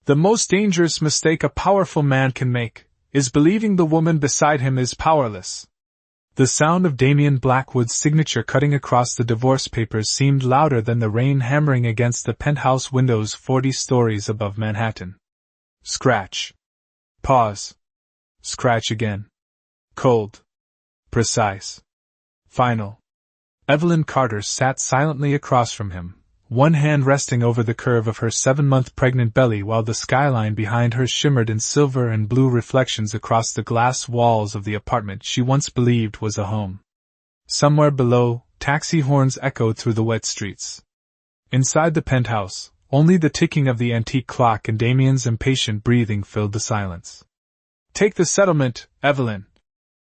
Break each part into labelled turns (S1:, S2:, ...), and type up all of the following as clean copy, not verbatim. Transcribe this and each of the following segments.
S1: The most dangerous mistake a powerful man can make is believing the woman beside him is powerless. The sound of Damian Blackwood's signature cutting across the divorce papers seemed louder than the rain hammering against the penthouse windows 40 stories above Manhattan. Scratch. Pause. Scratch again. Cold. Precise. Final. Evelyn Carter sat silently across from him, one hand resting over the curve of her 7-month pregnant belly while the skyline behind her shimmered in silver and blue reflections across the glass walls of the apartment she once believed was a home. Somewhere below, taxi horns echoed through the wet streets. Inside the penthouse, only the ticking of the antique clock and Damian's impatient breathing filled the silence. "Take the settlement, Evelyn,"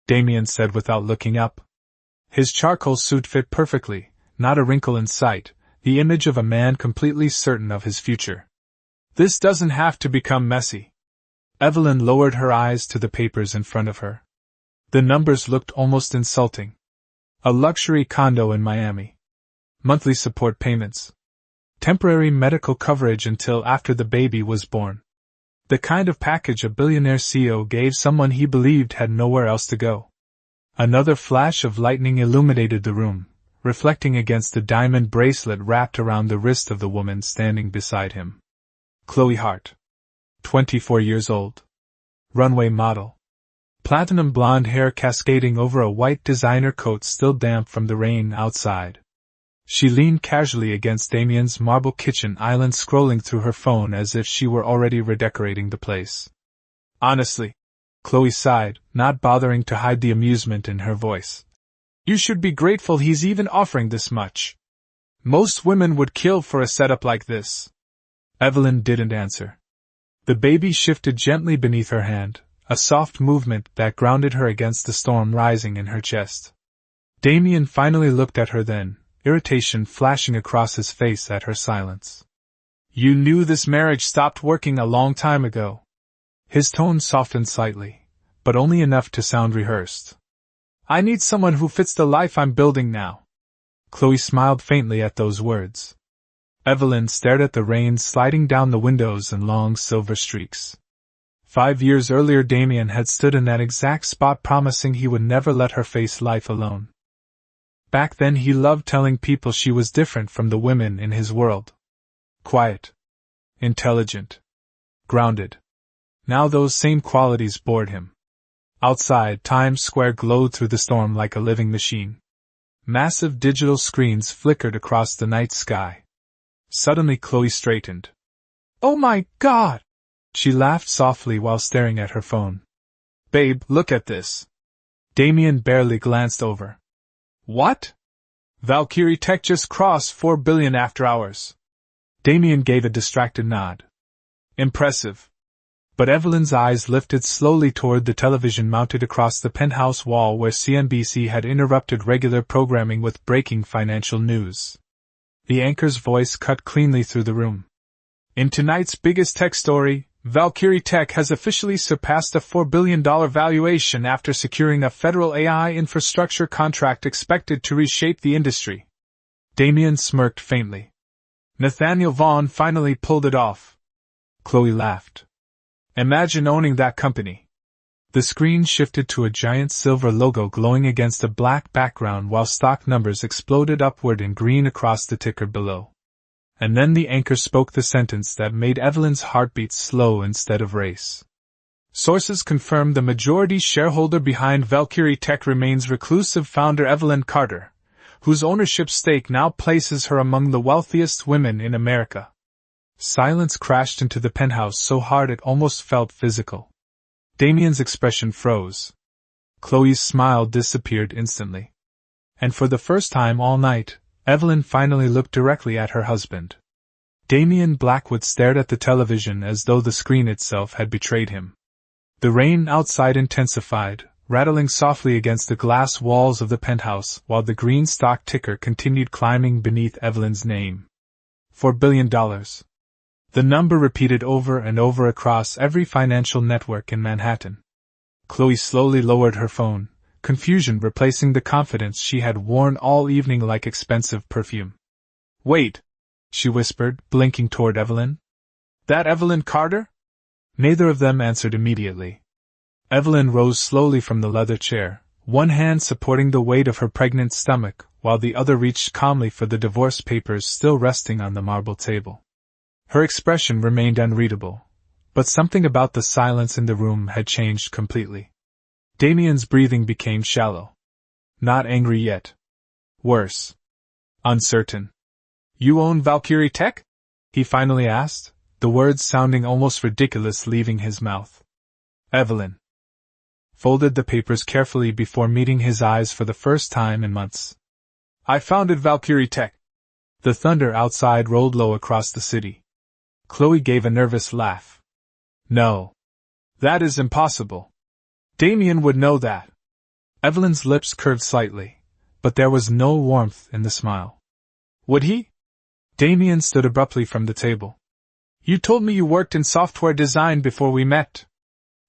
S1: Damian said without looking up. His charcoal suit fit perfectly, not a wrinkle in sight, the image of a man completely certain of his future. "This doesn't have to become messy." Evelyn lowered her eyes to the papers in front of her. The numbers looked almost insulting. A luxury condo in Miami. Monthly support payments. Temporary medical coverage until after the baby was born. The kind of package a billionaire CEO gave someone he believed had nowhere else to go. Another flash of lightning illuminated the room, reflecting against the diamond bracelet wrapped around the wrist of the woman standing beside him. Chloe Hart. 24 years old. Runway model. Platinum blonde hair cascading over a white designer coat still damp from the rain outside. She leaned casually against Damian's marble kitchen island, scrolling through her phone as if she were already redecorating the place. "Honestly," Chloe sighed, not bothering to hide the amusement in her voice, "you should be grateful he's even offering this much. Most women would kill for a setup like this." Evelyn didn't answer. The baby shifted gently beneath her hand, a soft movement that grounded her against the storm rising in her chest. Damian finally looked at her then, irritation flashing across his face at her silence. "You knew this marriage stopped working a long time ago." His tone softened slightly, but only enough to sound rehearsed. "I need someone who fits the life I'm building now." Chloe smiled faintly at those words. Evelyn stared at the rain sliding down the windows in long silver streaks. 5 years earlier Damian had stood in that exact spot promising he would never let her face life alone. Back then he loved telling people she was different from the women in his world. Quiet. Intelligent. Grounded. Now those same qualities bored him. Outside, Times Square glowed through the storm like a living machine. Massive digital screens flickered across the night sky. Suddenly Chloe straightened. "Oh my God!" She laughed softly while staring at her phone. "Babe, look at this." Damian barely glanced over. "What?" "Valkyrie Tech just crossed 4 billion after hours." Damian gave a distracted nod. "Impressive." But Evelyn's eyes lifted slowly toward the television mounted across the penthouse wall where CNBC had interrupted regular programming with breaking financial news. The anchor's voice cut cleanly through the room. "In tonight's biggest tech story, Valkyrie Tech has officially surpassed a $4 billion valuation after securing a federal AI infrastructure contract expected to reshape the industry." Damian smirked faintly. "Nathaniel Vaughn finally pulled it off." Chloe laughed. "Imagine owning that company." The screen shifted to a giant silver logo glowing against a black background while stock numbers exploded upward in green across the ticker below. And then the anchor spoke the sentence that made Evelyn's heartbeat slow instead of race. "Sources confirm the majority shareholder behind Valkyrie Tech remains reclusive founder Evelyn Carter, whose ownership stake now places her among the wealthiest women in America." Silence crashed into the penthouse so hard it almost felt physical. Damian's expression froze. Chloe's smile disappeared instantly. And for the first time all night, Evelyn finally looked directly at her husband. Damian Blackwood stared at the television as though the screen itself had betrayed him. The rain outside intensified, rattling softly against the glass walls of the penthouse while the green stock ticker continued climbing beneath Evelyn's name. $4 billion. The number repeated over and over across every financial network in Manhattan. Chloe slowly lowered her phone, confusion replacing the confidence she had worn all evening like expensive perfume. "Wait," she whispered, blinking toward Evelyn. That Evelyn Carter? Neither of them answered immediately. Evelyn rose slowly from the leather chair, one hand supporting the weight of her pregnant stomach, while the other reached calmly for the divorce papers still resting on the marble table. Her expression remained unreadable, but something about the silence in the room had changed completely. Damien's breathing became shallow. Not angry yet. Worse. Uncertain. You own Valkyrie Tech? He finally asked, the words sounding almost ridiculous leaving his mouth. Evelyn folded the papers carefully before meeting his eyes for the first time in months. I founded Valkyrie Tech. The thunder outside rolled low across the city. Chloe gave a nervous laugh. No. That is impossible. Damien would know that. Evelyn's lips curved slightly, but there was no warmth in the smile. Would he? Damien stood abruptly from the table. You told me you worked in software design before we met.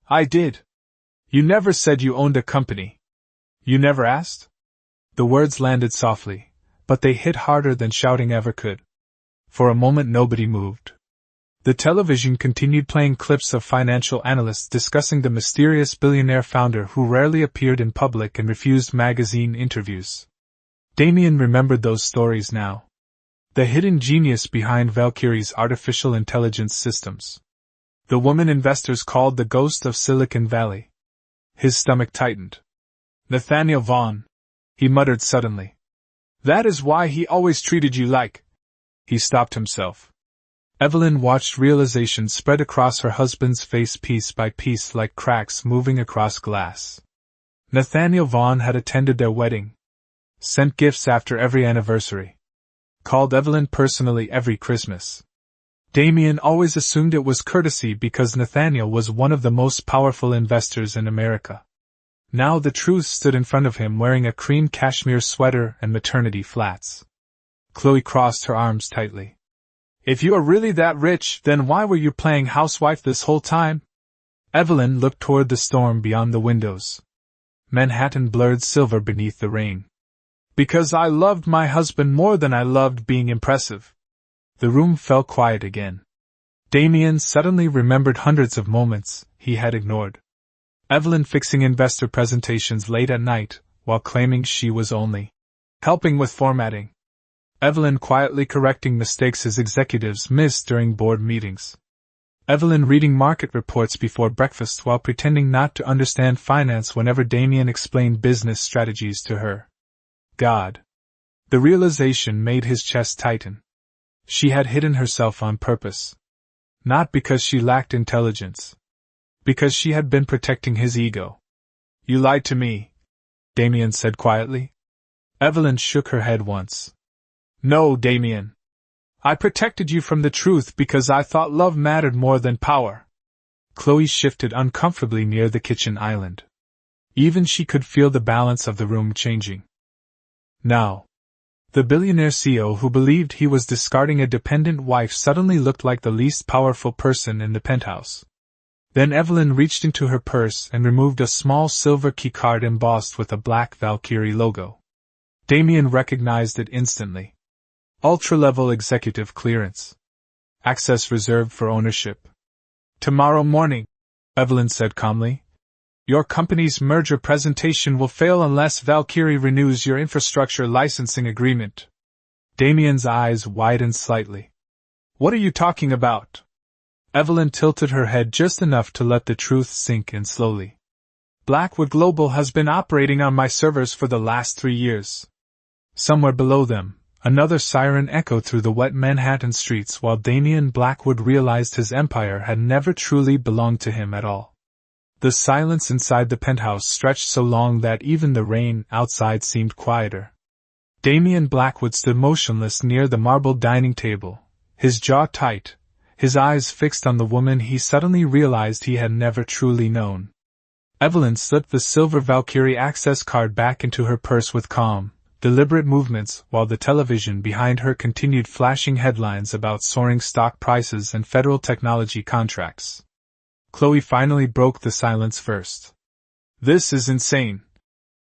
S1: I did. You never said you owned a company. You never asked? The words landed softly, but they hit harder than shouting ever could. For a moment nobody moved. The television continued playing clips of financial analysts discussing the mysterious billionaire founder who rarely appeared in public and refused magazine interviews. Damien remembered those stories now. The hidden genius behind Valkyrie's artificial intelligence systems. The woman investors called the ghost of Silicon Valley. His stomach tightened. Nathaniel Vaughn, he muttered suddenly. That is why he always treated you like... He stopped himself. Evelyn watched realization spread across her husband's face piece by piece like cracks moving across glass. Nathaniel Vaughn had attended their wedding, sent gifts after every anniversary, called Evelyn personally every Christmas. Damien always assumed it was courtesy because Nathaniel was one of the most powerful investors in America. Now the truth stood in front of him wearing a cream cashmere sweater and maternity flats. Chloe crossed her arms tightly. If you are really that rich, then why were you playing housewife this whole time? Evelyn looked toward the storm beyond the windows. Manhattan blurred silver beneath the rain. Because I loved my husband more than I loved being impressive. The room fell quiet again. Damien suddenly remembered hundreds of moments he had ignored. Evelyn fixing investor presentations late at night, while claiming she was only helping with formatting. Evelyn quietly correcting mistakes his executives missed during board meetings. Evelyn reading market reports before breakfast while pretending not to understand finance whenever Damien explained business strategies to her. God. The realization made his chest tighten. She had hidden herself on purpose. Not because she lacked intelligence. Because she had been protecting his ego. You lied to me, Damien said quietly. Evelyn shook her head once. No, Damien. I protected you from the truth because I thought love mattered more than power. Chloe shifted uncomfortably near the kitchen island. Even she could feel the balance of the room changing. Now, the billionaire CEO who believed he was discarding a dependent wife suddenly looked like the least powerful person in the penthouse. Then Evelyn reached into her purse and removed a small silver keycard embossed with a black Valkyrie logo. Damien recognized it instantly. Ultra-level executive clearance. Access reserved for ownership. Tomorrow morning, Evelyn said calmly. Your company's merger presentation will fail unless Valkyrie renews your infrastructure licensing agreement. Damien's eyes widened slightly. What are you talking about? Evelyn tilted her head just enough to let the truth sink in slowly. Blackwood Global has been operating on my servers for the last 3 years. Somewhere below them, another siren echoed through the wet Manhattan streets while Damien Blackwood realized his empire had never truly belonged to him at all. The silence inside the penthouse stretched so long that even the rain outside seemed quieter. Damien Blackwood stood motionless near the marble dining table, his jaw tight, his eyes fixed on the woman he suddenly realized he had never truly known. Evelyn slipped the silver Valkyrie access card back into her purse with calm, deliberate movements while the television behind her continued flashing headlines about soaring stock prices and federal technology contracts. Chloe finally broke the silence first. This is insane,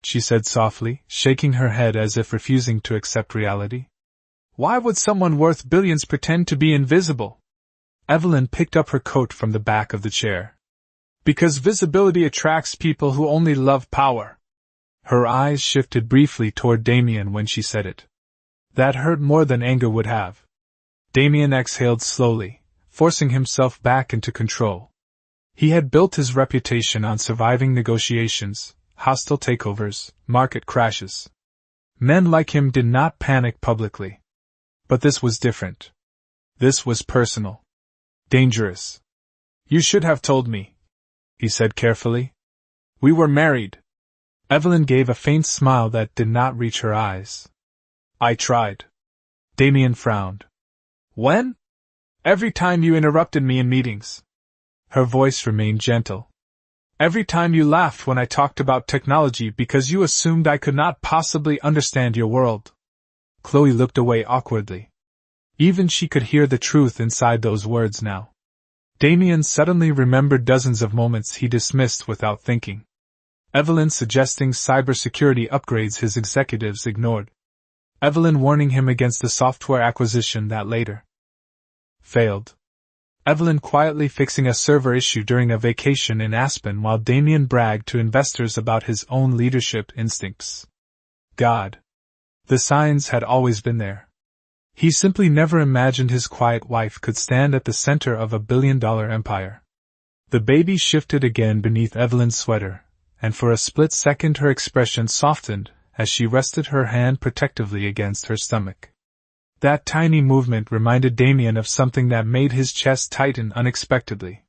S1: she said softly, shaking her head as if refusing to accept reality. Why would someone worth billions pretend to be invisible? Evelyn picked up her coat from the back of the chair. Because visibility attracts people who only love power. Her eyes shifted briefly toward Damien when she said it. That hurt more than anger would have. Damien exhaled slowly, forcing himself back into control. He had built his reputation on surviving negotiations, hostile takeovers, market crashes. Men like him did not panic publicly. But this was different. This was personal. Dangerous. You should have told me, he said carefully. We were married. Evelyn gave a faint smile that did not reach her eyes. I tried. Damien frowned. When? Every time you interrupted me in meetings. Her voice remained gentle. Every time you laughed when I talked about technology because you assumed I could not possibly understand your world. Chloe looked away awkwardly. Even she could hear the truth inside those words now. Damien suddenly remembered dozens of moments he dismissed without thinking. Evelyn suggesting cybersecurity upgrades his executives ignored. Evelyn warning him against the software acquisition that later failed. Evelyn quietly fixing a server issue during a vacation in Aspen while Damien bragged to investors about his own leadership instincts. God. The signs had always been there. He simply never imagined his quiet wife could stand at the center of a billion-dollar empire. The baby shifted again beneath Evelyn's sweater, and for a split second her expression softened as she rested her hand protectively against her stomach. That tiny movement reminded Damien of something that made his chest tighten unexpectedly.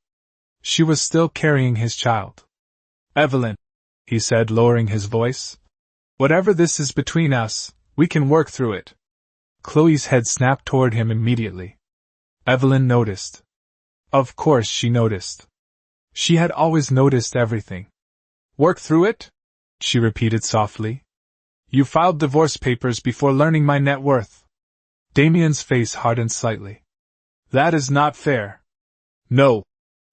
S1: She was still carrying his child. Evelyn, he said, lowering his voice. Whatever this is between us, we can work through it. Chloe's head snapped toward him immediately. Evelyn noticed. Of course she noticed. She had always noticed everything. Work through it? She repeated softly. You filed divorce papers before learning my net worth. Damien's face hardened slightly. That is not fair. No,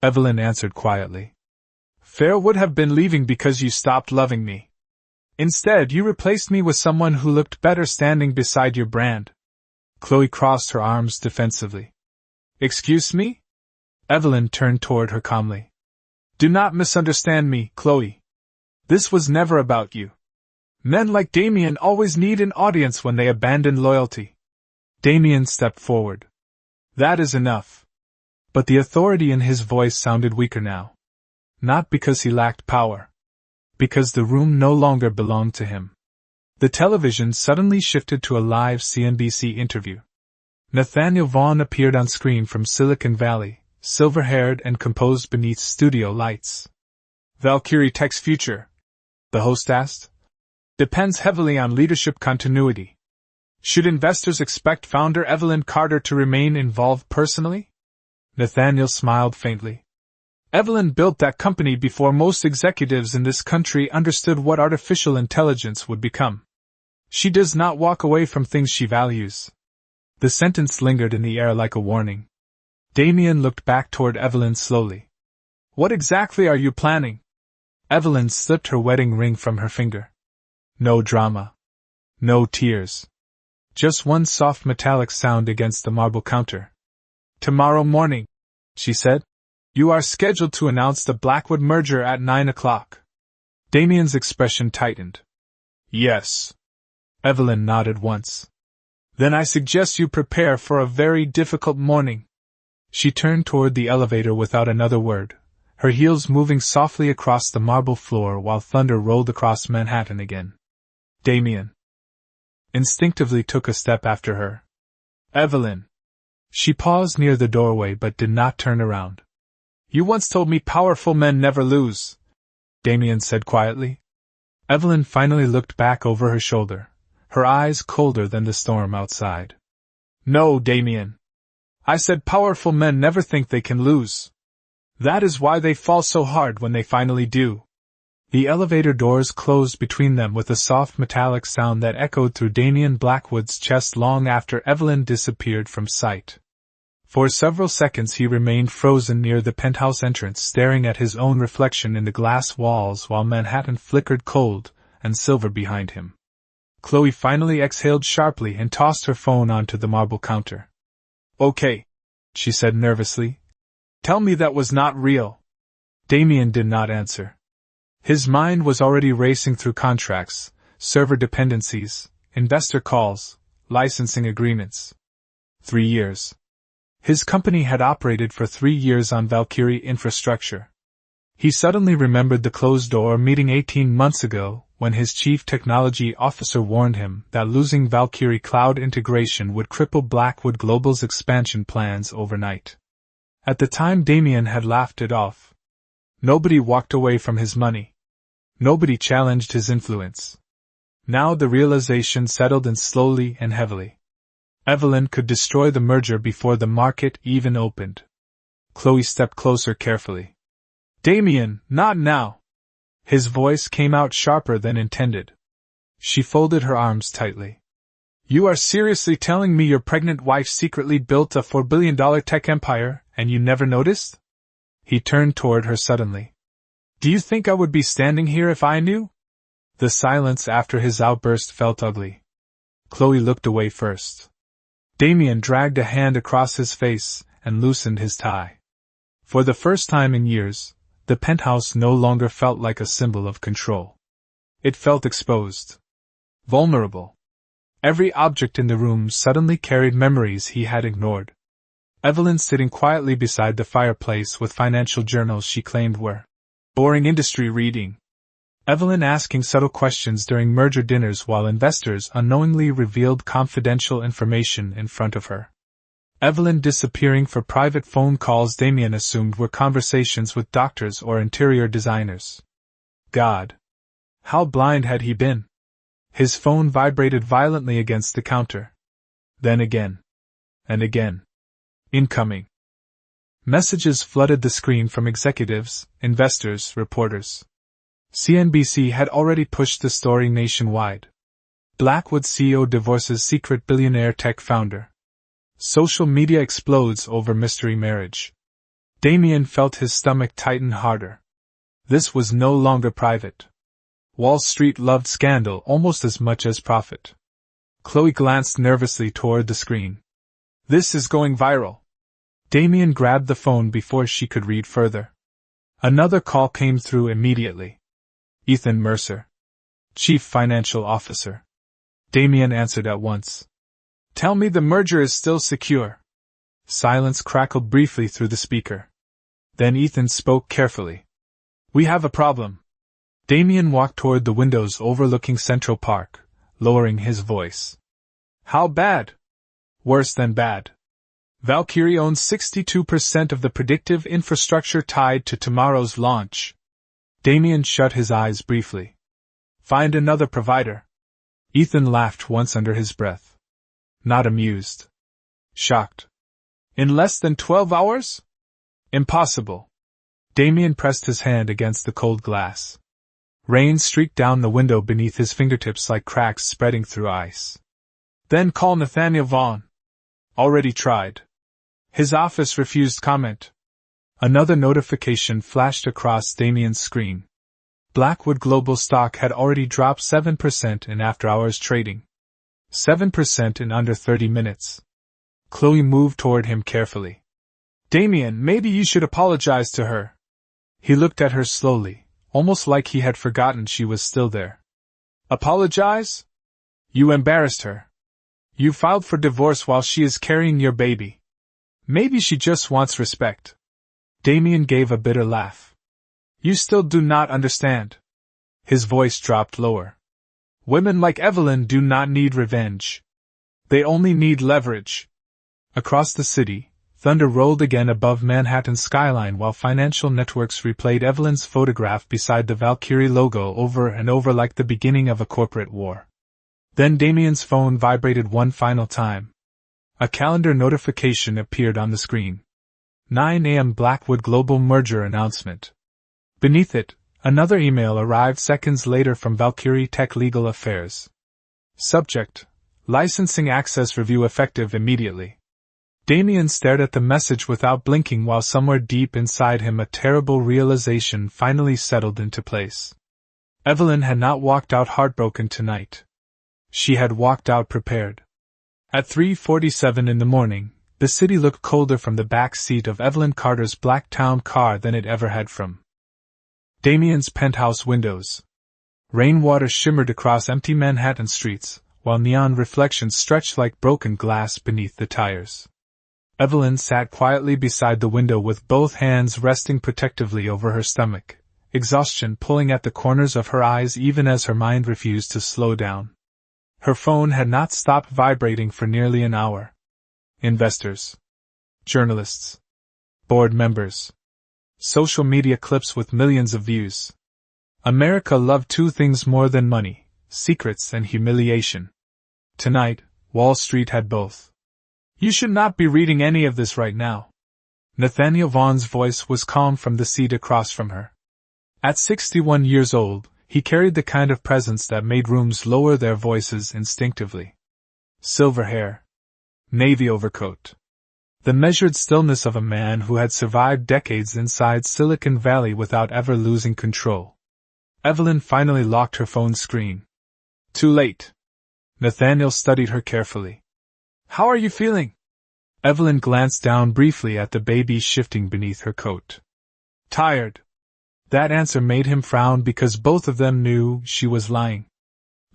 S1: Evelyn answered quietly. Fair would have been leaving because you stopped loving me. Instead, you replaced me with someone who looked better standing beside your brand. Chloe crossed her arms defensively. Excuse me? Evelyn turned toward her calmly. Do not misunderstand me, Chloe. This was never about you. Men like Damien always need an audience when they abandon loyalty. Damien stepped forward. That is enough. But the authority in his voice sounded weaker now. Not because he lacked power. Because the room no longer belonged to him. The television suddenly shifted to a live CNBC interview. Nathaniel Vaughn appeared on screen from Silicon Valley, silver-haired and composed beneath studio lights. Valkyrie Tech's future? The host asked. Depends heavily on leadership continuity. Should investors expect founder Evelyn Carter to remain involved personally? Nathaniel smiled faintly. Evelyn built that company before most executives in this country understood what artificial intelligence would become. She does not walk away from things she values. The sentence lingered in the air like a warning. Damien looked back toward Evelyn slowly. What exactly are you planning? Evelyn slipped her wedding ring from her finger. No drama. No tears. Just one soft metallic sound against the marble counter. Tomorrow morning, she said. You are scheduled to announce the Blackwood merger at 9 o'clock. Damien's expression tightened. Yes. Evelyn nodded once. Then I suggest you prepare for a very difficult morning. She turned toward the elevator without another word, her heels moving softly across the marble floor while thunder rolled across Manhattan again. Damien instinctively took a step after her. Evelyn. She paused near the doorway but did not turn around. You once told me powerful men never lose, Damien said quietly. Evelyn finally looked back over her shoulder, her eyes colder than the storm outside. No, Damien. I said powerful men never think they can lose. That is why they fall so hard when they finally do. The elevator doors closed between them with a soft metallic sound that echoed through Damien Blackwood's chest long after Evelyn disappeared from sight. For several seconds he remained frozen near the penthouse entrance, staring at his own reflection in the glass walls while Manhattan flickered cold and silver behind him. Chloe finally exhaled sharply and tossed her phone onto the marble counter. Okay. she said nervously. Tell me that was not real. Damien did not answer. His mind was already racing through contracts, server dependencies, investor calls, licensing agreements. 3 years. His company had operated for 3 years on Valkyrie infrastructure. He suddenly remembered the closed-door meeting 18 months ago, when his chief technology officer warned him that losing Valkyrie cloud integration would cripple Blackwood Global's expansion plans overnight. At the time, Damien had laughed it off. Nobody walked away from his money. Nobody challenged his influence. Now the realization settled in slowly and heavily. Evelyn could destroy the merger before the market even opened. Chloe stepped closer carefully. Damien, not now! His voice came out sharper than intended. She folded her arms tightly. You are seriously telling me your pregnant wife secretly built a $4 billion tech empire, and you never noticed? He turned toward her suddenly. Do you think I would be standing here if I knew? The silence after his outburst felt ugly. Chloe looked away first. Damien dragged a hand across his face and loosened his tie. For the first time in years, the penthouse no longer felt like a symbol of control. It felt exposed. Vulnerable. Every object in the room suddenly carried memories he had ignored. Evelyn sitting quietly beside the fireplace with financial journals she claimed were boring industry reading. Evelyn asking subtle questions during merger dinners while investors unknowingly revealed confidential information in front of her. Evelyn disappearing for private phone calls Damien assumed were conversations with doctors or interior designers. God! How blind had he been? His phone vibrated violently against the counter. Then again. And again. Incoming. Messages flooded the screen from executives, investors, reporters. CNBC had already pushed the story nationwide. Blackwood CEO divorces secret billionaire tech founder. Social media explodes over mystery marriage. Damien felt his stomach tighten harder. This was no longer private. Wall Street loved scandal almost as much as profit. Chloe glanced nervously toward the screen. This is going viral. Damien grabbed the phone before she could read further. Another call came through immediately. Ethan Mercer, Chief Financial Officer. Damien answered at once. Tell me the merger is still secure. Silence crackled briefly through the speaker. Then Ethan spoke carefully. We have a problem. Damien walked toward the windows overlooking Central Park, lowering his voice. How bad? Worse than bad. Valkyrie owns 62% of the predictive infrastructure tied to tomorrow's launch. Damien shut his eyes briefly. Find another provider. Ethan laughed once under his breath. Not amused. Shocked. In less than 12 hours? Impossible. Damien pressed his hand against the cold glass. Rain streaked down the window beneath his fingertips like cracks spreading through ice. Then call Nathaniel Vaughn. Already tried. His office refused comment. Another notification flashed across Damien's screen. Blackwood Global stock had already dropped 7% in after-hours trading. 7% in under 30 minutes. Chloe moved toward him carefully. Damien, maybe you should apologize to her. He looked at her slowly, almost like he had forgotten she was still there. Apologize? You embarrassed her. You filed for divorce while she is carrying your baby. Maybe she just wants respect. Damien gave a bitter laugh. You still do not understand. His voice dropped lower. Women like Evelyn do not need revenge. They only need leverage. Across the city, thunder rolled again above Manhattan's skyline while financial networks replayed Evelyn's photograph beside the Valkyrie logo over and over like the beginning of a corporate war. Then Damien's phone vibrated one final time. A calendar notification appeared on the screen. 9 a.m. Blackwood Global merger announcement. Beneath it, another email arrived seconds later from Valkyrie Tech Legal Affairs. Subject: Licensing access review effective immediately. Damien stared at the message without blinking while somewhere deep inside him a terrible realization finally settled into place. Evelyn had not walked out heartbroken tonight. She had walked out prepared. At 3:47 in the morning, The city looked colder from the back seat of Evelyn Carter's black town car than it ever had from Damien's penthouse windows. Rainwater shimmered across empty Manhattan streets, while neon reflections stretched like broken glass beneath the tires. Evelyn sat quietly beside the window with both hands resting protectively over her stomach, exhaustion pulling at the corners of her eyes even as her mind refused to slow down. Her phone had not stopped vibrating for nearly an hour. Investors, journalists, board members, social media clips with millions of views. America loved two things more than money: secrets and humiliation. Tonight, Wall Street had both. You should not be reading any of this right now. Nathaniel Vaughn's voice was calm from the seat across from her. At 61 years old, he carried the kind of presence that made rooms lower their voices instinctively. Silver hair. Navy overcoat. The measured stillness of a man who had survived decades inside Silicon Valley without ever losing control. Evelyn finally locked her phone screen. Too late. Nathaniel studied her carefully. How are you feeling? Evelyn glanced down briefly at the baby shifting beneath her coat. Tired. That answer made him frown because both of them knew she was lying.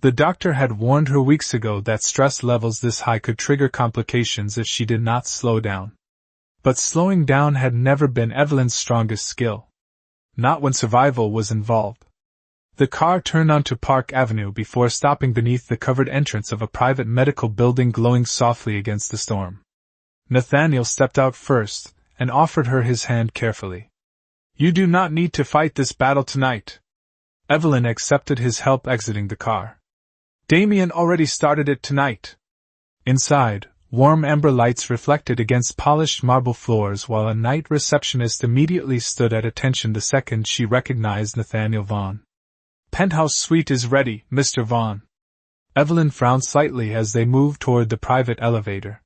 S1: The doctor had warned her weeks ago that stress levels this high could trigger complications if she did not slow down. But slowing down had never been Evelyn's strongest skill. Not when survival was involved. The car turned onto Park Avenue before stopping beneath the covered entrance of a private medical building glowing softly against the storm. Nathaniel stepped out first and offered her his hand carefully. You do not need to fight this battle tonight. Evelyn accepted his help exiting the car. Damien already started it tonight. Inside, warm amber lights reflected against polished marble floors while a night receptionist immediately stood at attention the second she recognized Nathaniel Vaughn. Penthouse suite is ready, Mr. Vaughn. Evelyn frowned slightly as they moved toward the private elevator.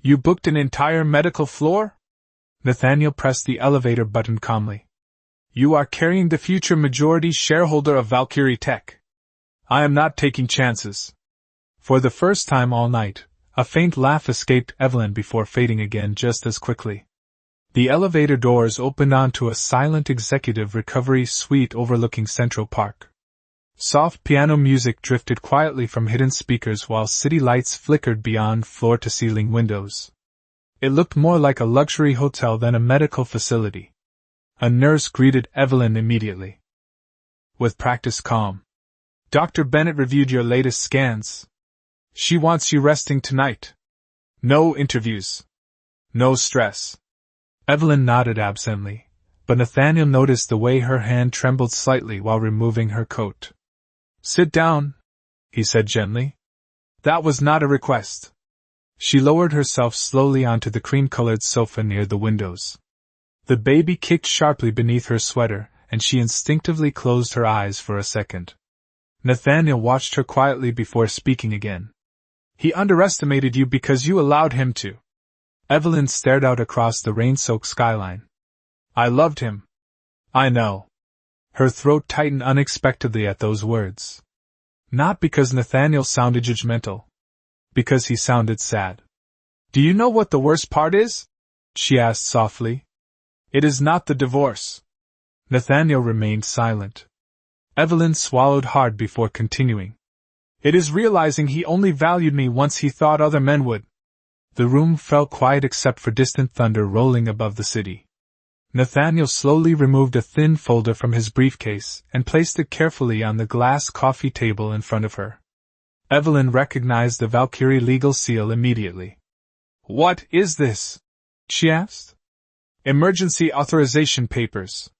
S1: You booked an entire medical floor? Nathaniel pressed the elevator button calmly. You are carrying the future majority shareholder of Valkyrie Tech. I am not taking chances. For the first time all night, a faint laugh escaped Evelyn before fading again just as quickly. The elevator doors opened onto a silent executive recovery suite overlooking Central Park. Soft piano music drifted quietly from hidden speakers while city lights flickered beyond floor-to-ceiling windows. It looked more like a luxury hotel than a medical facility. A nurse greeted Evelyn immediately. With practiced calm. Dr. Bennett reviewed your latest scans. She wants you resting tonight. No interviews. No stress. Evelyn nodded absently, but Nathaniel noticed the way her hand trembled slightly while removing her coat. Sit down, he said gently. That was not a request. She lowered herself slowly onto the cream-colored sofa near the windows. The baby kicked sharply beneath her sweater, and she instinctively closed her eyes for a second. Nathaniel watched her quietly before speaking again. He underestimated you because you allowed him to. Evelyn stared out across the rain-soaked skyline. I loved him. I know. Her throat tightened unexpectedly at those words. Not because Nathaniel sounded judgmental. Because he sounded sad. Do you know what the worst part is? She asked softly. It is not the divorce. Nathaniel remained silent. Evelyn swallowed hard before continuing. It is realizing he only valued me once he thought other men would. The room fell quiet except for distant thunder rolling above the city. Nathaniel slowly removed a thin folder from his briefcase and placed it carefully on the glass coffee table in front of her. Evelyn recognized the Valkyrie legal seal immediately. What is this? She asked. Emergency authorization papers.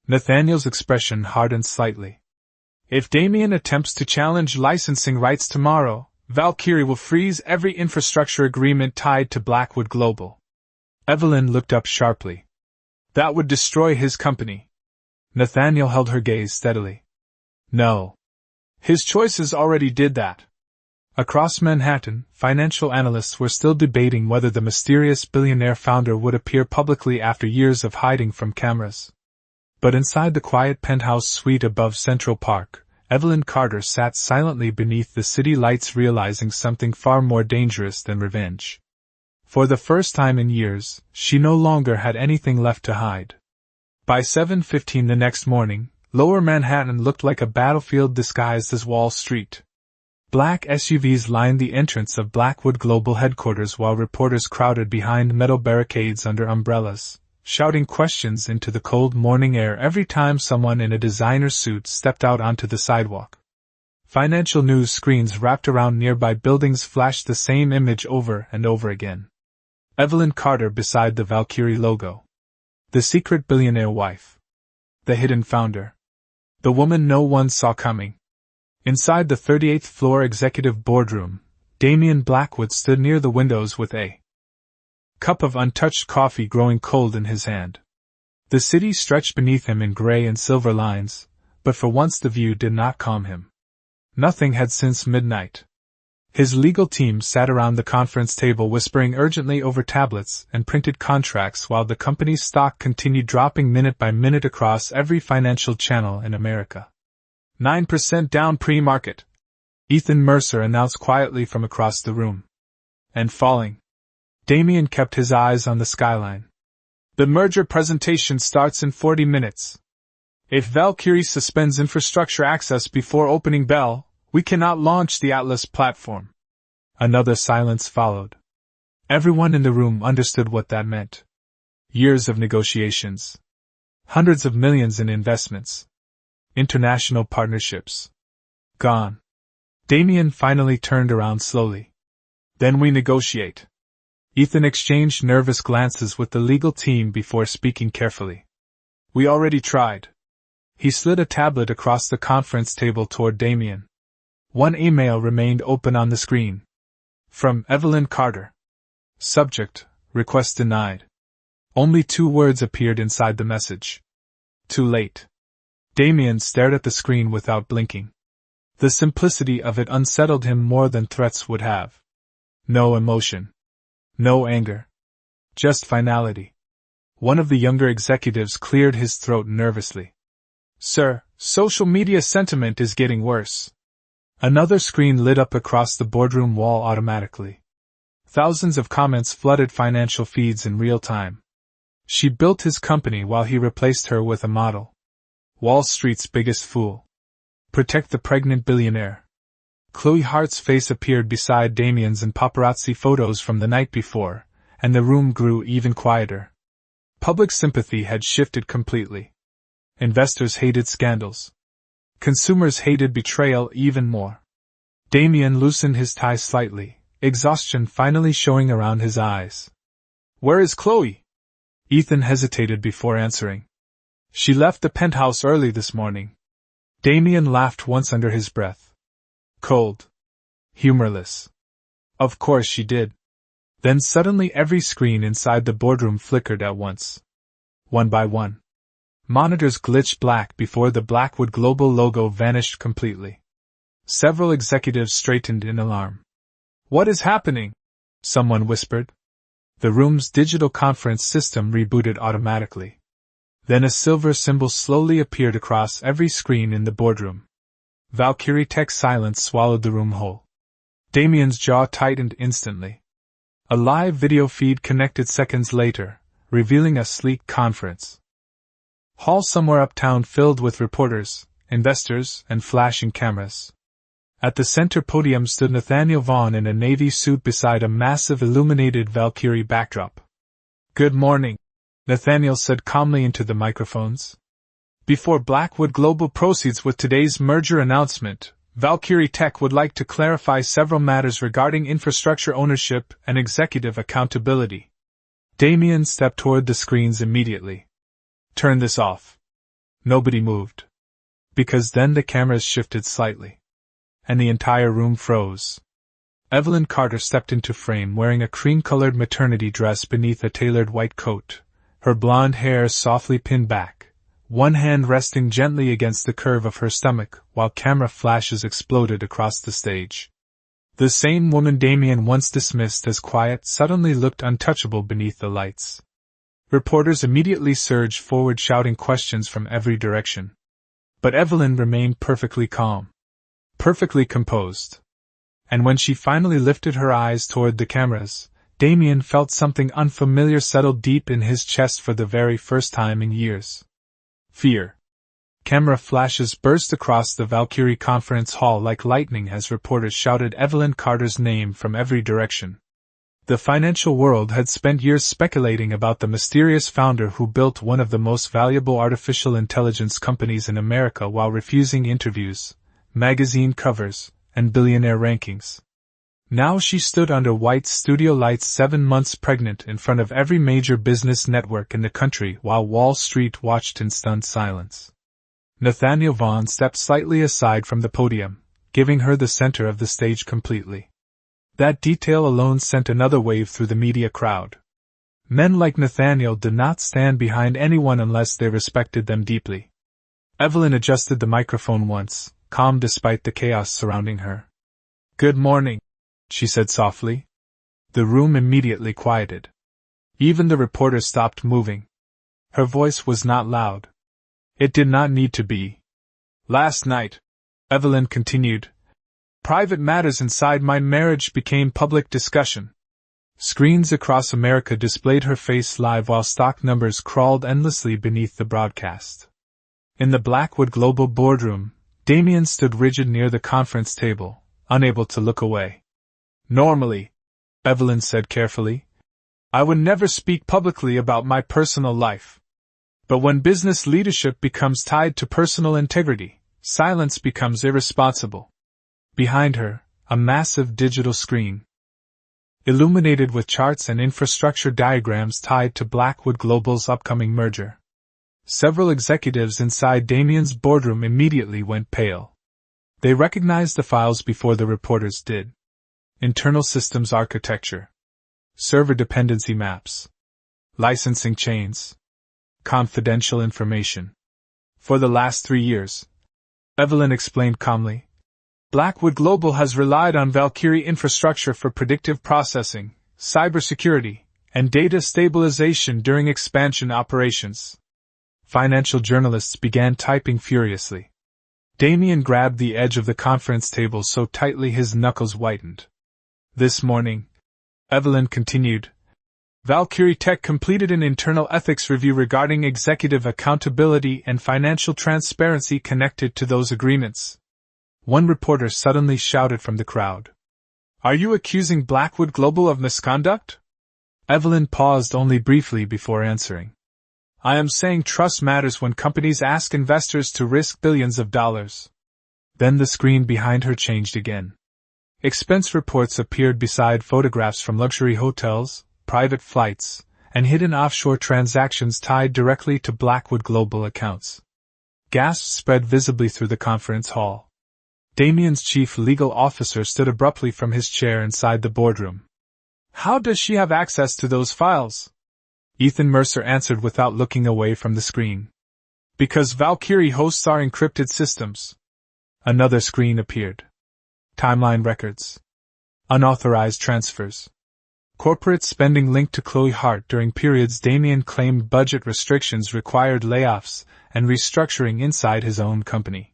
S1: Nathaniel's expression hardened slightly. If Damien attempts to challenge licensing rights tomorrow, Valkyrie will freeze every infrastructure agreement tied to Blackwood Global. Evelyn looked up sharply. That would destroy his company. Nathaniel held her gaze steadily. No. His choices already did that. Across Manhattan, financial analysts were still debating whether the mysterious billionaire founder would appear publicly after years of hiding from cameras. But inside the quiet penthouse suite above Central Park, Evelyn Carter sat silently beneath the city lights realizing something far more dangerous than revenge. For the first time in years, she no longer had anything left to hide. By 7:15 the next morning, Lower Manhattan looked like a battlefield disguised as Wall Street. Black SUVs lined the entrance of Blackwood Global headquarters while reporters crowded behind metal barricades under umbrellas, shouting questions into the cold morning air every time someone in a designer suit stepped out onto the sidewalk. Financial news screens wrapped around nearby buildings flashed the same image over and over again. Evelyn Carter beside the Valkyrie logo. The secret billionaire wife. The hidden founder. The woman no one saw coming. Inside the 38th floor executive boardroom, Damian Blackwood stood near the windows with a cup of untouched coffee growing cold in his hand. The city stretched beneath him in gray and silver lines, but for once the view did not calm him. Nothing had since midnight. His legal team sat around the conference table whispering urgently over tablets and printed contracts while the company's stock continued dropping minute by minute across every financial channel in America. 9% down pre-market, Ethan Mercer announced quietly from across the room. And falling. Damian kept his eyes on the skyline. The merger presentation starts in 40 minutes. If Valkyrie suspends infrastructure access before opening bell, we cannot launch the Atlas platform. Another silence followed. Everyone in the room understood what that meant. Years of negotiations. Hundreds of millions in investments. International partnerships. Gone. Damian finally turned around slowly. Then we negotiate. Ethan exchanged nervous glances with the legal team before speaking carefully. We already tried. He slid a tablet across the conference table toward Damian. One email remained open on the screen. From Evelyn Carter. Subject, request denied. Only 2 words appeared inside the message. Too late. Damian stared at the screen without blinking. The simplicity of it unsettled him more than threats would have. No emotion. No anger. Just finality. One of the younger executives cleared his throat nervously. Sir, social media sentiment is getting worse. Another screen lit up across the boardroom wall automatically. Thousands of comments flooded financial feeds in real time. She built his company while he replaced her with a model. Wall Street's biggest fool. Protect the pregnant billionaire. Chloe Hart's face appeared beside Damian's in paparazzi photos from the night before, and the room grew even quieter. Public sympathy had shifted completely. Investors hated scandals. Consumers hated betrayal even more. Damian loosened his tie slightly, exhaustion finally showing around his eyes. Where is Chloe? Ethan hesitated before answering. She left the penthouse early this morning. Damian laughed once under his breath. Cold. Humorless. Of course she did. Then suddenly every screen inside the boardroom flickered at once. One by one. Monitors glitched black before the Blackwood Global logo vanished completely. Several executives straightened in alarm. What is happening? Someone whispered. The room's digital conference system rebooted automatically. Then a silver symbol slowly appeared across every screen in the boardroom. Valkyrie Tech silence swallowed the room whole. Damian's jaw tightened instantly. A live video feed connected seconds later, revealing a sleek conference hall somewhere uptown filled with reporters, investors, and flashing cameras. At the center podium stood Nathaniel Vaughn in a navy suit beside a massive illuminated Valkyrie backdrop. Good morning, Nathaniel said calmly into the microphones. Before Blackwood Global proceeds with today's merger announcement, Valkyrie Tech would like to clarify several matters regarding infrastructure ownership and executive accountability. Damian stepped toward the screens immediately. Turn this off. Nobody moved. Because then the cameras shifted slightly. And the entire room froze. Evelyn Carter stepped into frame wearing a cream-colored maternity dress beneath a tailored white coat, her blonde hair softly pinned back, one hand resting gently against the curve of her stomach while camera flashes exploded across the stage. The same woman Damian once dismissed as quiet suddenly looked untouchable beneath the lights. Reporters immediately surged forward shouting questions from every direction. But Evelyn remained perfectly calm. Perfectly composed. And when she finally lifted her eyes toward the cameras, Damien felt something unfamiliar settle deep in his chest for the very first time in years. Fear. Camera flashes burst across the Valkyrie conference hall like lightning as reporters shouted Evelyn Carter's name from every direction. The financial world had spent years speculating about the mysterious founder who built one of the most valuable artificial intelligence companies in America while refusing interviews, magazine covers, and billionaire rankings. Now she stood under white studio lights 7 months pregnant in front of every major business network in the country while Wall Street watched in stunned silence. Nathaniel Vaughn stepped slightly aside from the podium, giving her the center of the stage completely. That detail alone sent another wave through the media crowd. Men like Nathaniel did not stand behind anyone unless they respected them deeply. Evelyn adjusted the microphone once, calm despite the chaos surrounding her. "Good morning," she said softly. The room immediately quieted. Even the reporter stopped moving. Her voice was not loud. It did not need to be. "Last night," Evelyn continued, "private matters inside my marriage became public discussion." Screens across America displayed her face live while stock numbers crawled endlessly beneath the broadcast. In the Blackwood Global boardroom, Damien stood rigid near the conference table, unable to look away. "Normally," Evelyn said carefully, "I would never speak publicly about my personal life. But when business leadership becomes tied to personal integrity, silence becomes irresponsible." Behind her, a massive digital screen, illuminated with charts and infrastructure diagrams tied to Blackwood Global's upcoming merger. Several executives inside Damien's boardroom immediately went pale. They recognized the files before the reporters did. Internal systems architecture, server dependency maps, licensing chains, confidential information. "For the last 3 years," Evelyn explained calmly, "Blackwood Global has relied on Valkyrie infrastructure for predictive processing, cybersecurity, and data stabilization during expansion operations." Financial journalists began typing furiously. Damien grabbed the edge of the conference table so tightly his knuckles whitened. "This morning," Evelyn continued, "Valkyrie Tech completed an internal ethics review regarding executive accountability and financial transparency connected to those agreements." One reporter suddenly shouted from the crowd, "Are you accusing Blackwood Global of misconduct?" Evelyn paused only briefly before answering. "I am saying trust matters when companies ask investors to risk billions of dollars." Then the screen behind her changed again. Expense reports appeared beside photographs from luxury hotels, private flights, and hidden offshore transactions tied directly to Blackwood Global accounts. Gasps spread visibly through the conference hall. Damien's chief legal officer stood abruptly from his chair inside the boardroom. "How does she have access to those files?" Ethan Mercer answered without looking away from the screen. "Because Valkyrie hosts our encrypted systems." Another screen appeared. Timeline records. Unauthorized transfers. Corporate spending linked to Chloe Hart during periods Damien claimed budget restrictions required layoffs and restructuring inside his own company.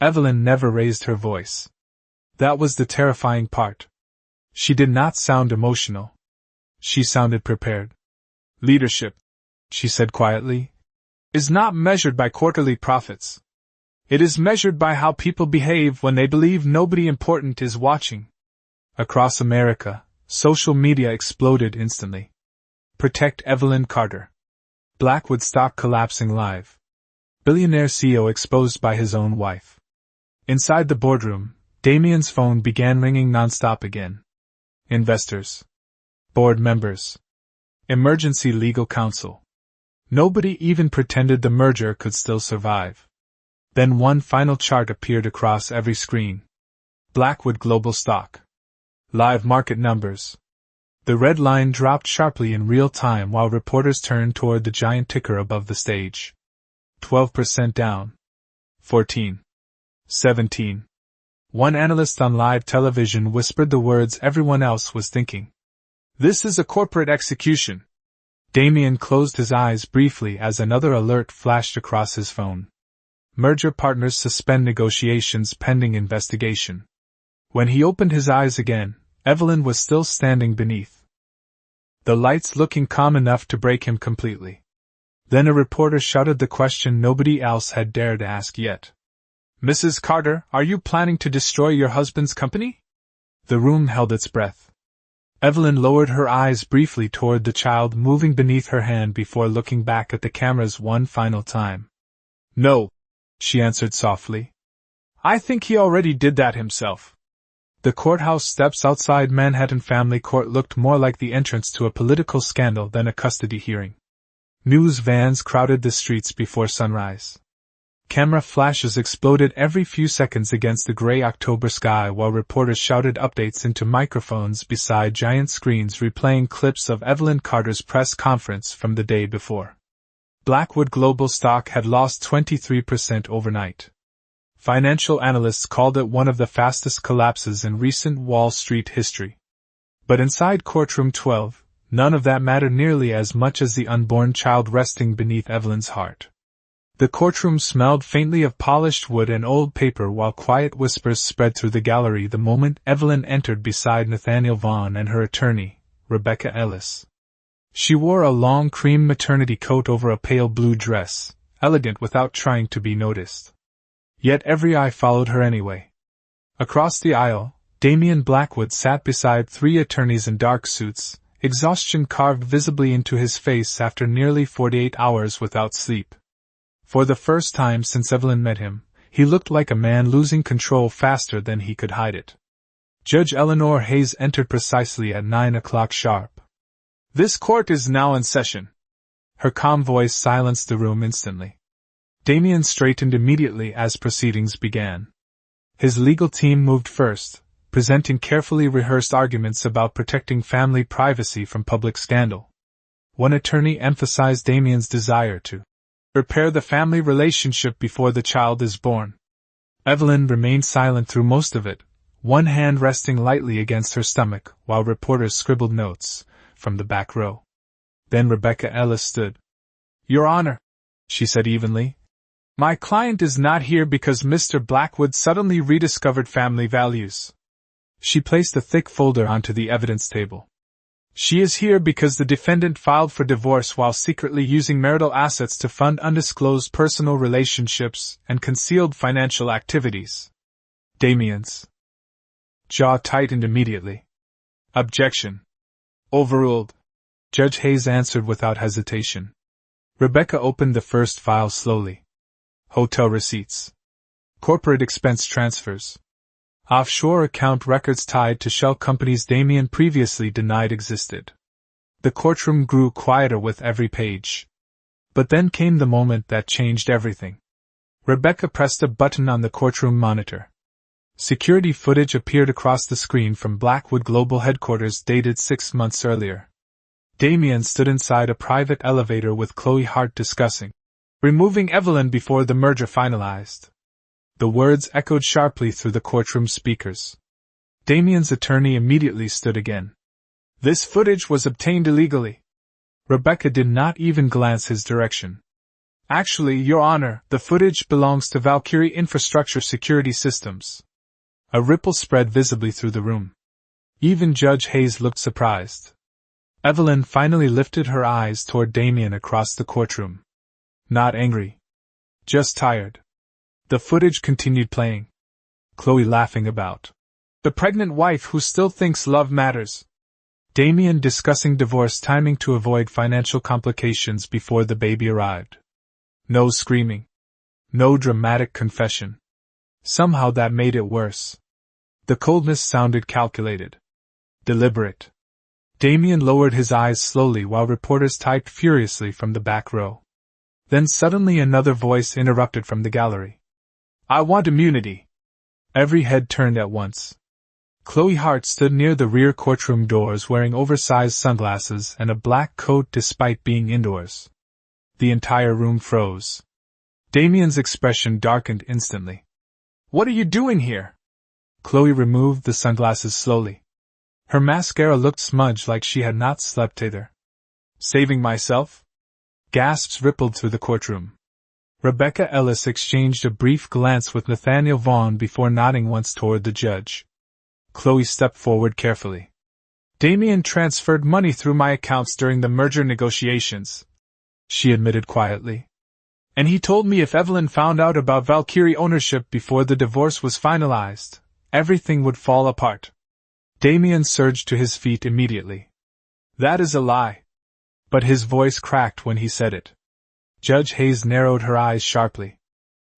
S1: Evelyn never raised her voice. That was the terrifying part. She did not sound emotional. She sounded prepared. "Leadership," she said quietly, "is not measured by quarterly profits. It is measured by how people behave when they believe nobody important is watching." Across America, social media exploded instantly. "Protect Evelyn Carter." Blackwood stock collapsing live. Billionaire CEO exposed by his own wife. Inside the boardroom, Damien's phone began ringing nonstop again. Investors. Board members. Emergency legal counsel. Nobody even pretended the merger could still survive. Then one final chart appeared across every screen. Blackwood Global stock. Live market numbers. The red line dropped sharply in real time while reporters turned toward the giant ticker above the stage. 12% down. 14. 17. One analyst on live television whispered the words everyone else was thinking. "This is a corporate execution." Damien closed his eyes briefly as another alert flashed across his phone. Merger partners suspend negotiations pending investigation. When he opened his eyes again, Evelyn was still standing beneath. the lights looking calm enough to break him completely. Then a reporter shouted the question nobody else had dared ask yet. "Mrs. Carter, are you planning to destroy your husband's company?" The room held its breath. Evelyn lowered her eyes briefly toward the child moving beneath her hand before looking back at the cameras one final time. "No," she answered softly. "I think he already did that himself." The courthouse steps outside Manhattan Family Court looked more like the entrance to a political scandal than a custody hearing. News vans crowded the streets before sunrise. Camera flashes exploded every few seconds against the gray October sky while reporters shouted updates into microphones beside giant screens replaying clips of Evelyn Carter's press conference from the day before. Blackwood Global stock had lost 23% overnight. Financial analysts called it one of the fastest collapses in recent Wall Street history. But inside courtroom 12, none of that mattered nearly as much as the unborn child resting beneath Evelyn's heart. The courtroom smelled faintly of polished wood and old paper while quiet whispers spread through the gallery the moment Evelyn entered beside Nathaniel Vaughn and her attorney, Rebecca Ellis. She wore a long cream maternity coat over a pale blue dress, elegant without trying to be noticed. Yet every eye followed her anyway. Across the aisle, Damian Blackwood sat beside three attorneys in dark suits, exhaustion carved visibly into his face after nearly 48 hours without sleep. For the first time since Evelyn met him, he looked like a man losing control faster than he could hide it. Judge Eleanor Hayes entered precisely at 9 o'clock sharp. "This court is now in session." Her calm voice silenced the room instantly. Damian straightened immediately as proceedings began. His legal team moved first, presenting carefully rehearsed arguments about protecting family privacy from public scandal. One attorney emphasized Damian's desire to repair the family relationship before the child is born. Evelyn remained silent through most of it, one hand resting lightly against her stomach while reporters scribbled notes from the back row. Then Rebecca Ellis stood. "Your Honor," she said evenly, "my client is not here because Mr. Blackwood suddenly rediscovered family values." She placed a thick folder onto the evidence table. "She is here because the defendant filed for divorce while secretly using marital assets to fund undisclosed personal relationships and concealed financial activities." Damian's jaw tightened immediately. "Objection. Overruled," Judge Hayes answered without hesitation. Rebecca opened the first file slowly. Hotel receipts. Corporate expense transfers. Offshore account records tied to shell companies Damian previously denied existed. The courtroom grew quieter with every page. But then came the moment that changed everything. Rebecca pressed a button on the courtroom monitor. Security footage appeared across the screen from Blackwood Global headquarters dated 6 months earlier. Damian stood inside a private elevator with Chloe Hart discussing removing Evelyn before the merger finalized. The words echoed sharply through the courtroom speakers. Damian's attorney immediately stood again. "This footage was obtained illegally." Rebecca did not even glance his direction. "Actually, Your Honor, the footage belongs to Valkyrie Infrastructure Security Systems." A ripple spread visibly through the room. Even Judge Hayes looked surprised. Evelyn finally lifted her eyes toward Damian across the courtroom. Not angry. Just tired. The footage continued playing. Chloe laughing about the pregnant wife who still thinks love matters. Damian discussing divorce timing to avoid financial complications before the baby arrived. No screaming. No dramatic confession. Somehow that made it worse. The coldness sounded calculated. Deliberate. Damian lowered his eyes slowly while reporters typed furiously from the back row. Then suddenly another voice interrupted from the gallery. "I want immunity." Every head turned at once. Chloe Hart stood near the rear courtroom doors wearing oversized sunglasses and a black coat despite being indoors. The entire room froze. Damian's expression darkened instantly. "What are you doing here?" Chloe removed the sunglasses slowly. Her mascara looked smudged like she had not slept either. "Saving myself?" Gasps rippled through the courtroom. Rebecca Ellis exchanged a brief glance with Nathaniel Vaughn before nodding once toward the judge. Chloe stepped forward carefully. Damien transferred money through my accounts during the merger negotiations, she admitted quietly. And he told me if Evelyn found out about Valkyrie ownership before the divorce was finalized, everything would fall apart. Damien surged to his feet immediately. That is a lie. But his voice cracked when he said it. Judge Hayes narrowed her eyes sharply.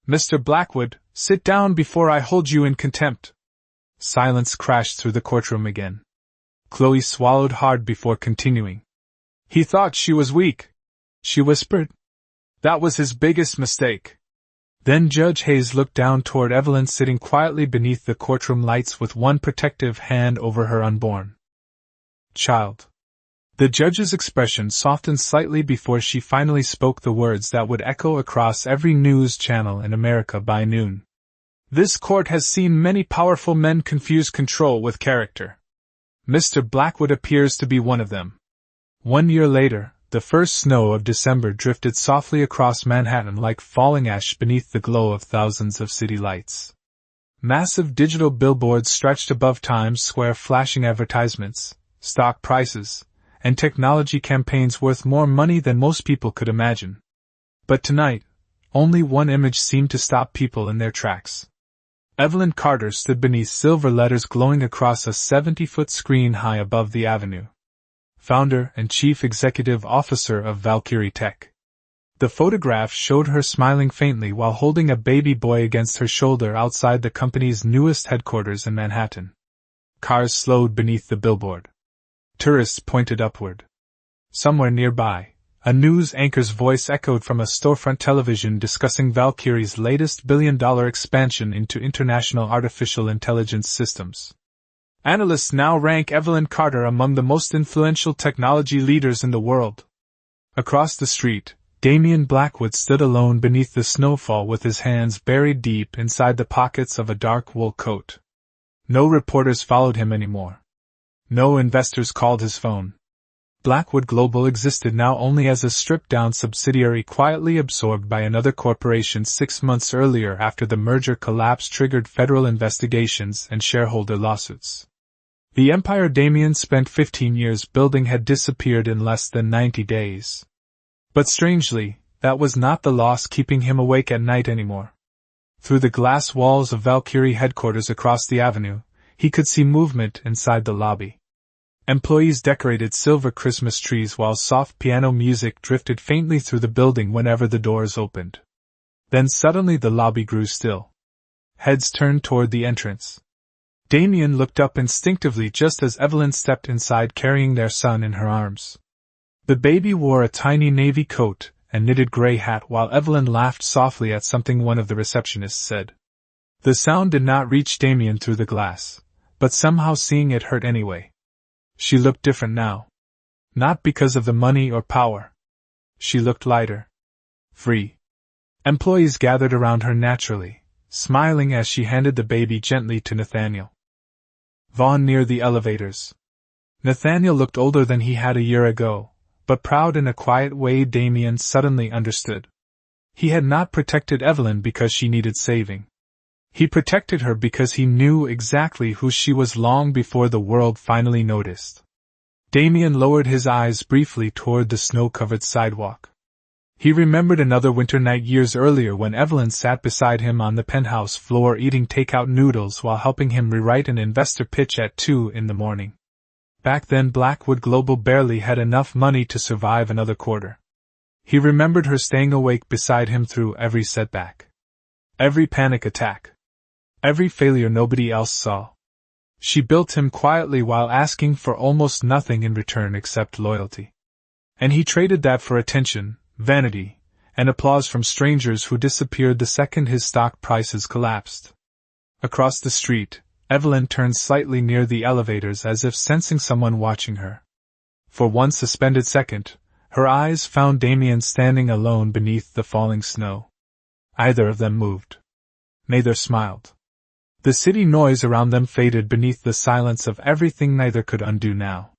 S1: Mr. Blackwood, sit down before I hold you in contempt. Silence crashed through the courtroom again. Chloe swallowed hard before continuing. He thought she was weak, she whispered. That was his biggest mistake. Then Judge Hayes looked down toward Evelyn sitting quietly beneath the courtroom lights with one protective hand over her unborn child. The judge's expression softened slightly before she finally spoke the words that would echo across every news channel in America by noon. This court has seen many powerful men confuse control with character. Mr. Blackwood appears to be one of them. 1 year later, the first snow of December drifted softly across Manhattan like falling ash beneath the glow of thousands of city lights. Massive digital billboards stretched above Times Square flashing advertisements, stock prices, and technology campaigns worth more money than most people could imagine. But tonight, only one image seemed to stop people in their tracks. Evelyn Carter stood beneath silver letters glowing across a 70-foot screen high above the avenue. Founder and Chief Executive Officer of Valkyrie Tech. The photograph showed her smiling faintly while holding a baby boy against her shoulder outside the company's newest headquarters in Manhattan. Cars slowed beneath the billboard. Tourists pointed upward. Somewhere nearby, a news anchor's voice echoed from a storefront television discussing Valkyrie's latest billion-dollar expansion into international artificial intelligence systems. Analysts now rank Evelyn Carter among the most influential technology leaders in the world. Across the street, Damien Blackwood stood alone beneath the snowfall with his hands buried deep inside the pockets of a dark wool coat. No reporters followed him anymore. No investors called his phone. Blackwood Global existed now only as a stripped-down subsidiary quietly absorbed by another corporation 6 months earlier after the merger collapse triggered federal investigations and shareholder lawsuits. The empire Damien spent 15 years building had disappeared in less than 90 days. But strangely, that was not the loss keeping him awake at night anymore. Through the glass walls of Valkyrie headquarters across the avenue, he could see movement inside the lobby. Employees decorated silver Christmas trees while soft piano music drifted faintly through the building whenever the doors opened. Then suddenly the lobby grew still. Heads turned toward the entrance. Damien looked up instinctively just as Evelyn stepped inside carrying their son in her arms. The baby wore a tiny navy coat and knitted gray hat while Evelyn laughed softly at something one of the receptionists said. The sound did not reach Damien through the glass, but somehow seeing it hurt anyway. She looked different now. Not because of the money or power. She looked lighter. Free. Employees gathered around her naturally, smiling as she handed the baby gently to Nathaniel Vaughn near the elevators. Nathaniel looked older than he had a year ago, but proud in a quiet way Damien suddenly understood. He had not protected Evelyn because she needed saving. He protected her because he knew exactly who she was long before the world finally noticed. Damien lowered his eyes briefly toward the snow-covered sidewalk. He remembered another winter night years earlier when Evelyn sat beside him on the penthouse floor eating takeout noodles while helping him rewrite an investor pitch at 2 in the morning. Back then Blackwood Global barely had enough money to survive another quarter. He remembered her staying awake beside him through every setback. Every panic attack. Every failure nobody else saw. She built him quietly while asking for almost nothing in return except loyalty. And he traded that for attention, vanity, and applause from strangers who disappeared the second his stock prices collapsed. Across the street, Evelyn turned slightly near the elevators as if sensing someone watching her. For one suspended second, her eyes found Damien standing alone beneath the falling snow. Neither of them moved. Neither smiled. The city noise around them faded beneath the silence of everything neither could undo now.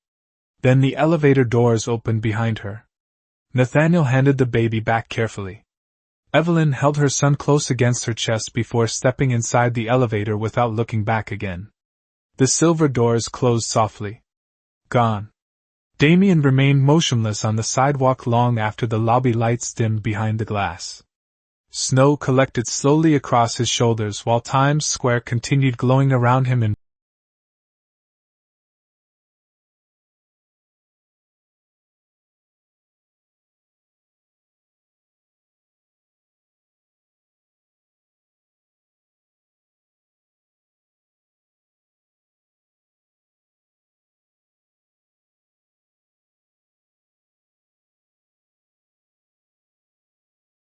S1: Then the elevator doors opened behind her. Nathaniel handed the baby back carefully. Evelyn held her son close against her chest before stepping inside the elevator without looking back again. The silver doors closed softly. gone. Damien remained motionless on the sidewalk long after the lobby lights dimmed behind the glass. Snow collected slowly across his shoulders while Times Square continued glowing around him in